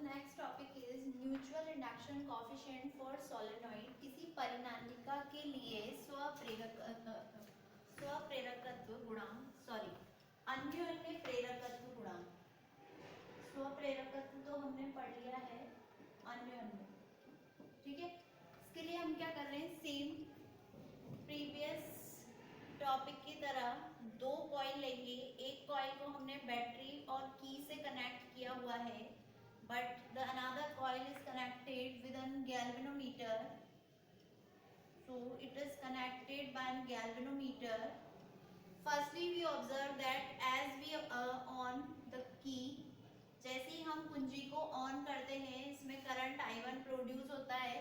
next topic is mutual induction coefficient for solenoid. किसी परिनालिका के लिए स्वप्रेरकत्व गुणांक अन्योन्य प्रेरकत्व गुणांक। स्वप्रेरकत्व तो हमने पढ़ लिया है, अन्योन्य ठीक है। इसके लिए हम क्या कर रहे हैं, सेम प्रीवियस टॉपिक की तरह दो कॉइल लेंगे। एक कॉइल को हमने बैटरी और की से कनेक्ट किया हुआ है, but the another coil is connected with a galvanometer, so it is connected by a galvanometer. Firstly we observe that as we on the key, जैसे ही हम कुंजी को ऑन करते हैं इसमें करंट I1 प्रोड्यूस होता है।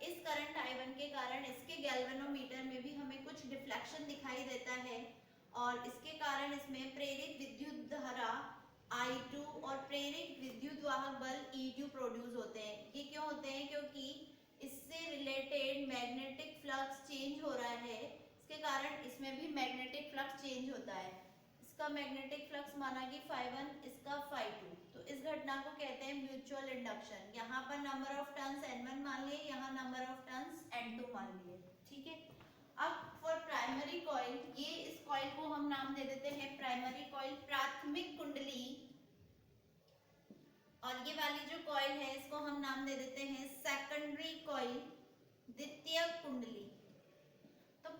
इस करंट I1 के कारण इसके गैल्वेनोमीटर में भी हमें कुछ डिफ्लेक्शन दिखाई देता है और इसके कारण इसमें प्रेरित विद्युत धारा I2 और प्रेरित विद्युत वाहक बल E2 प्रोड्यूस होते हैं। ये क्यों होते हैं? क्योंकि इससे रिलेटेड मैग्नेटिक फ्लक्स चेंज हो रहा है, इसके कारण इसमें भी मैग्नेटिक फ्लक्स चेंज होता है। इसका मैग्नेटिक फ्लक्स माना कि Φ1, इसका Φ2। तो इस घटना को कहते हैं म्यूचुअल इंडक्शन। यहाँ पर नंबर ऑफ टर्न्स N1 मान लिए, यहाँ नंबर ऑफ टर्न्स N2 मान लिए, ठीक है। अब फॉर प्राइमरी कॉइल, ये इस कॉइल को हम नाम दे देते हैं प्राइमरी कॉइल, प्राथमिक कुंडली, और ये वाली जो कॉइल है इसको हम नाम दे देते हैं सेकेंडरी कॉइल, द्वितीयक कुंडली। तो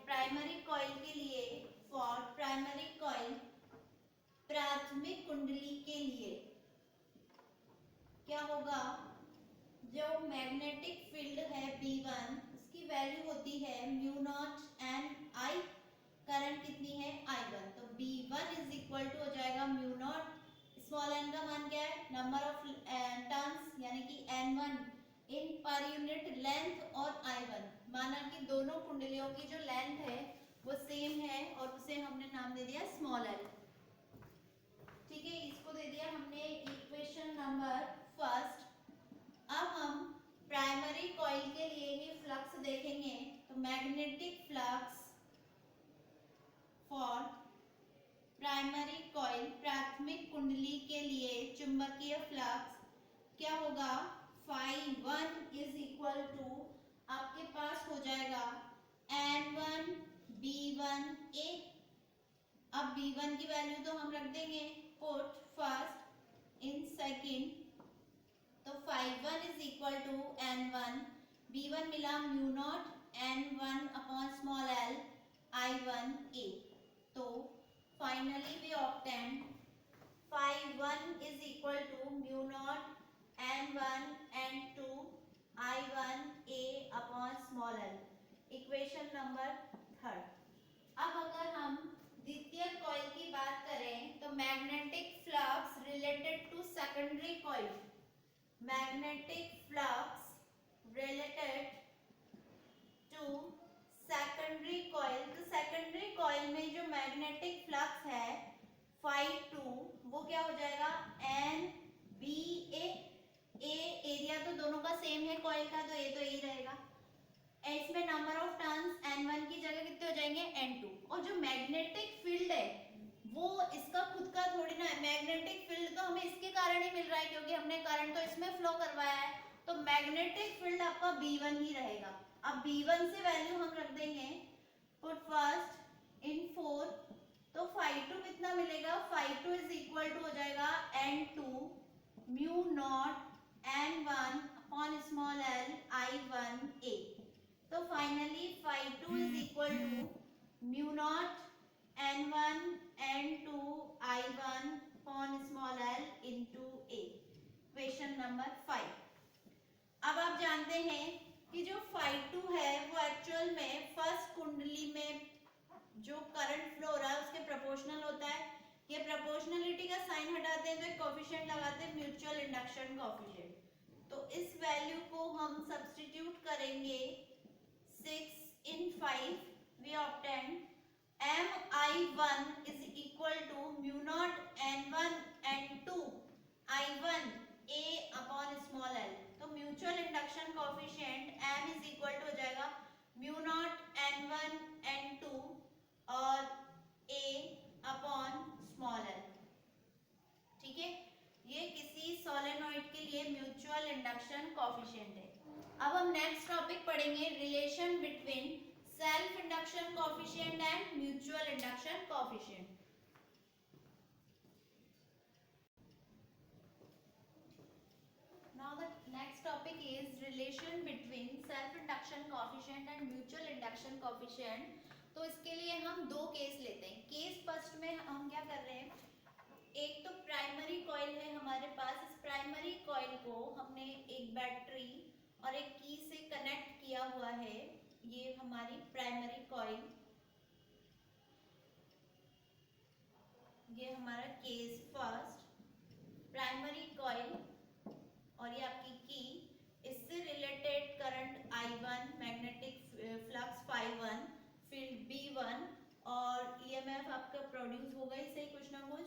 प्राइमरी कॉइल के लिए, फॉर प्राइमरी कॉइल, प्राथमिक कुंडली के लिए क्या होगा, जो मैग्नेटिक फील्ड है B1 उसकी वैल्यू होती है mu not an I, current कितनी है I1, तो B1 इज इक्वल टू हो जाएगा म्यू नॉट, स्मॉल n का मान क्या है, नंबर ऑफ टर्न्स यानी कि N1 इन पर यूनिट लेंथ, और I1 माना कि दोनों कुंडलियों की जो लेंथ है वो सेम है और उसे हमने नाम दे दिया स्मॉल l, ठीक है। इसको दे दिया हमने इक्वेशन नंबर फर्स्ट। अब हम प्राइमरी कॉइल के लिए ही फ्लक्स देखेंगे, तो magnetic flux for primary coil, प्राथमिक कुंडली के लिए चुंबकीय फ्लक्स क्या होगा, Φ1 इज इक्वल टू आपके पास हो जाएगा N1 B1A। अब B1 की वैल्यू तो हम रख देंगे पुट फर्स्ट इन सेकंड, तो Φ1 is equal to N1, B1 मिला mu not N1 upon small l I1A। तो finally we obtain Φ1 is equal to mu not N1 N2 I1A upon small l, equation number third. अब अगर हम द्वितीय coil की बात करें तो magnetic flux related to secondary coil, magnetic flux related to secondary coil, तो सेकेंडरी कॉइल में जो मैग्नेटिक फ्लक्स है Φ2 वो क्या हो जाएगा NBA। ए एरिया तो दोनों का सेम है कॉइल का, तो ए तो यही रहेगा। इसमें नंबर ऑफ टर्न्स N1 की जगह कितने हो जाएंगे N2, और जो मैग्नेटिक फील्ड है वो इसका खुद का थोड़ी ना है, मैग्नेटिक फील्ड तो हमें इसके कारण ही मिल रहा है क्योंकि हमने करंट तो इसमें फ्लो करवाया है, तो मैग्नेटिक फील्ड आपका B1 ही रहेगा। अब B1 से वैल्यू हम रख देंगे पुट फर्स्ट इन 4, तो Φ2 कितना मिलेगा, Φ2 इज इक्वल टू हो जाएगा N2 mu not N1 upon small l I1A। तो finally Φ2 is equal to mu not N1 N2 I1 upon small l into A, question number 5। अब आप जानते हैं कि जो Φ2 है वो एक्चुअल में फर्स्ट कुंडली में जो करंट फ्लो हो रहा है उसके प्रोपोर्शनल होता है। ये प्रोपोर्शनलिटी का साइन हटाते हैं तो एक कोएफिशिएंट लगाते हैं म्यूचुअल इंडक्शन कोएफिशिएंट, तो इस वैल्यू को हम सब्स्टिट्यूट करेंगे 6 in 5, we obtain Mi1 is equal to mu naught N1 N2 I1 A upon small l, तो mutual induction coefficient M is equal to हो जाएगा mu naught N1 N2 और A upon small l, ठीक है। ये किसी solenoid के लिए अब हम नेक्स्ट टॉपिक पढ़ेंगे relation between self induction coefficient and mutual induction coefficient. Now the next topic is relation between self induction coefficient and mutual induction coefficient। तो इसके लिए हम दो केस लेते हैं। केस फर्स्ट में हम क्या कर रहे हैं, एक तो प्राइमरी कॉइल है हमारे पास। इस प्राइमरी कॉइल को हमने एक बैटरी और एक की से कनेक्ट किया हुआ है। ये हमारी प्राइमरी कॉइल, ये हमारा केस फर्स्ट प्राइमरी कॉइल और ये आपकी की। इससे related current I1, magnetic flux Φ1, field B1 और EMF आपका प्रोड्यूस होगा इससे कुछ ना कुछ,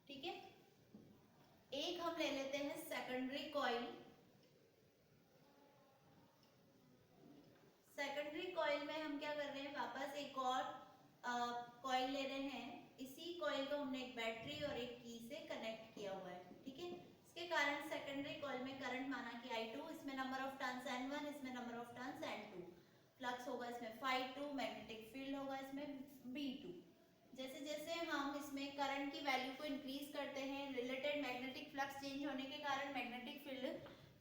ठीक है। एक हम ले लेते हैं सेकेंडरी कॉइल। सेकेंडरी कॉइल में हम क्या कर रहे हैं, वापस एक और कॉइल ले रहे हैं। इसी कॉइल को हमने एक बैटरी और एक की से कनेक्ट किया हुआ है, ठीक है। इसके कारण सेकेंडरी कॉइल में करंट माना कि I2, इसमें नंबर ऑफ टर्न्स N1, इसमें number of turns N2, flux होगा इसमें Φ2, मैग्नेटिक फील्ड होगा इसमें B2। जैसे जैसे हम इसमें करंट की वैल्यू को इंक्रीज करते हैं, रिलेटेड मैग्नेटिक फ्लक्स चेंज होने के कारण मैग्नेटिक फील्ड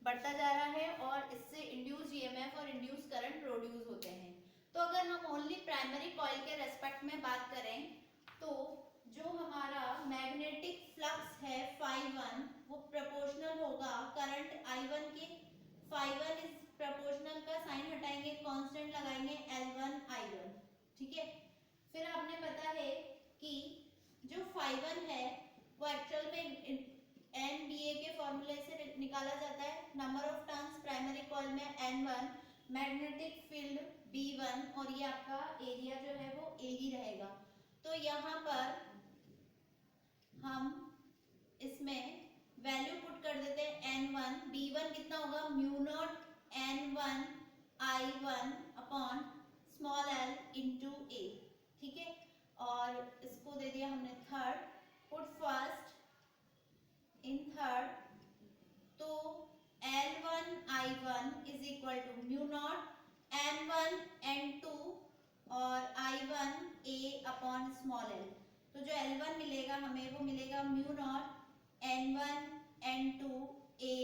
बढ़ता जा रहा है और इससे इंड्यूस EMF और इंड्यूस करंट प्रोड्यूस होते हैं। तो अगर हम ओनली प्राइमरी कॉइल के रेस्पेक्ट में बात करें तो जो हमारा मैग्नेटिक फ्लक्स है Φ1 वो प्रोपोर्शनल होगा करंट I1 के। Φ1 इज प्रोपोर्शनल का साइन हटाएंगे, कांस्टेंट लगाएंगे L1 I1, ठीक है। फिर आपने पता है कि जो Φ1 है वो एक्चुअल में NBA के फॉर्मूले से निकाला जाता है। Number of turns primary coil में N1, मैग्नेटिक फील्ड B1 और ये आपका एरिया जो है वो A ही रहेगा। तो यहाँ पर हम इसमें वैल्यू पुट कर देते हैं N1, B1 कितना होगा mu not N1 I1 upon small l into A, ठीक है। और इसको दे दिया हमने third, put first in third, तो L1 I1 is equal to mu not N1 N2 और I1 A upon small l। तो जो L1 मिलेगा हमें वो मिलेगा mu naught N1 N2 A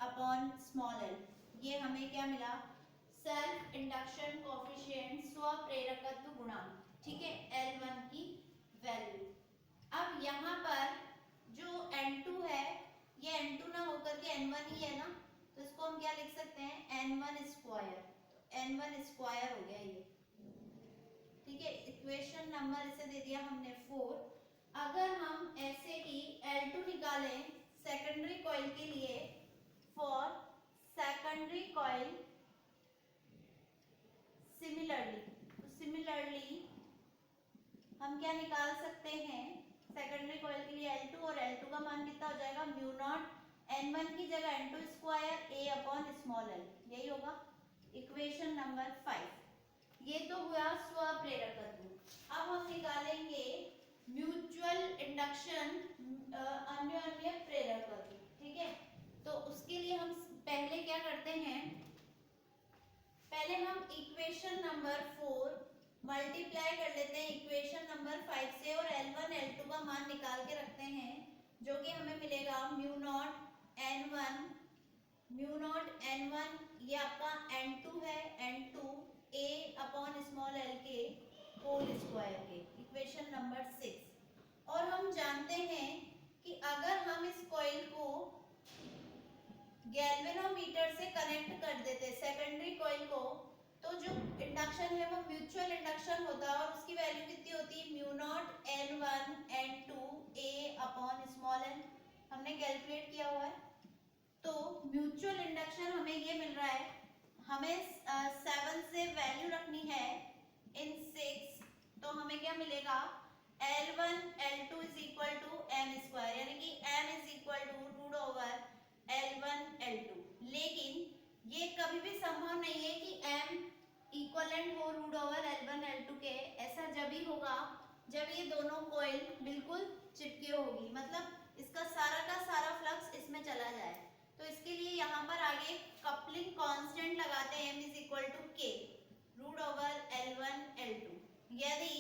upon small l। ये हमें क्या मिला, सेल्फ इंडक्शन कोएफिशिएंट, स्वप्रेरकत्व गुणांक, ठीक है, L1 की वैल्यू। अब यहाँ पर जो N2 है ये N2 ना होकर के N1 ही है ना, तो इसको हम क्या लिख सकते हैं N1 स्क्वायर। N1 स्क्वायर हो गया ये, ठीक है। इक्वेशन नंबर इसे दे दिया हमने 4। अगर हम ऐसे ही L2 निकालें सेकेंडरी कॉइल के लिए, फॉर सेकेंडरी कॉइल सिमिलरली हम क्या निकाल सकते हैं, सेकेंडरी कॉइल के लिए L2 और L2 का मान कितना हो जाएगा म्यू नॉट N1 की जगह N2 square A upon small l, यही होगा इक्वेशन नंबर 5। ये तो हुआ स्वप्रेरकत्व। अब हम निकालेंगे म्यूचुअल इंडक्शन, अन्योन्य प्रेरकत्व, ठीक है। तो उसके लिए हम पहले क्या करते हैं, पहले हम इक्वेशन नंबर 4 मल्टीप्लाई कर लेते हैं इक्वेशन नंबर 5 से और L1 L2 का मान निकाल के रखते हैं, जो कि हमें मिलेगा म्यू नॉट N1 ये आपका N2 है, N2 A upon small l के होल स्क्वायर के, इक्वेशन नंबर 6। और हम जानते हैं कि अगर हम इस कॉइल को गैल्वेनोमीटर से कनेक्ट कर देते सेकेंडरी कॉइल को, तो जो इंडक्शन है वो म्यूचुअल इंडक्शन होता है और उसकी वैल्यू कितनी होती है mu naught N1 N2 A upon small l, हमने कैलकुलेट किया हुआ है। तो म्यूचुअल इंडक्शन हमें ये मिल रहा है, हमें 7 से वैल्यू रखनी है इन 6, तो हमें क्या मिलेगा L1 L2 is equal to m square, यानी कि m is equal to root over L1 L2। लेकिन ये कभी भी संभव नहीं है कि m इक्वलेंट हो रूट ओवर L1 L2 के। ऐसा जब ही होगा जब ये दोनों कॉइल बिल्कुल चिपकी होगी, मतलब इसका सारा का सारा फ्लक्स इसमें चला जाए। तो इसके लिए यहाँ पर आगे कपलिंग कांस्टेंट लगाते हैं m is equal to k root over L1 L2। यदि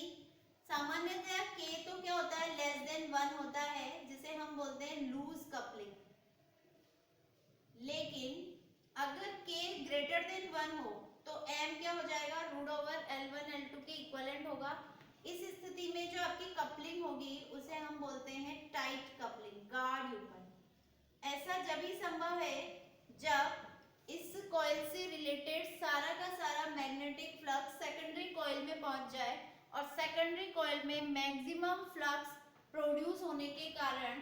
सामान्यतया k तो क्या होता है लेस देन 1 होता है जिसे हम बोलते हैं लूज कपलिंग, लेकिन अगर k ग्रेटर देन 1 हो तो m क्या हो जाएगा रूट ओवर L1 L2 के इक्विवेलेंट होगा। इस स्थिति में जो आपकी कपलिंग होगी उसे हम बोलते हैं टाइट कपलिंग, गाढ़ युग्मन। ऐसा जब ही संभव है जब इस कॉइल से रिलेटेड सारा का सारा मैग्नेटिक फ्लक्स सेकेंडरी कॉइल में पहुंच जाए और सेकेंडरी कॉइल में मैक्सिमम फ्लक्स प्रोड्यूस होने के कारण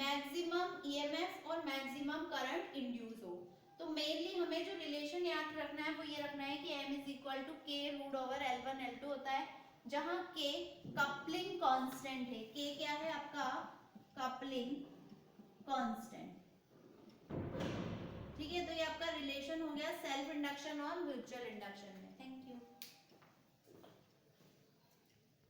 मैक्सिमम ईएमएफ और मैक्सिमम करंट इंड्यूस हो। तो मेनली हमें जो रिलेशन याद रखना है वो ये रखना है कि m is equal to k root over L1 L2 होता है, जहां k कपलिंग कांस्टेंट है। k क्या है आपका कपलिंग कांस्टेंट। ठीक है, तो ये आपका रिलेशन हो गया सेल्फ इंडक्शन और म्यूचुअल इंडक्शन।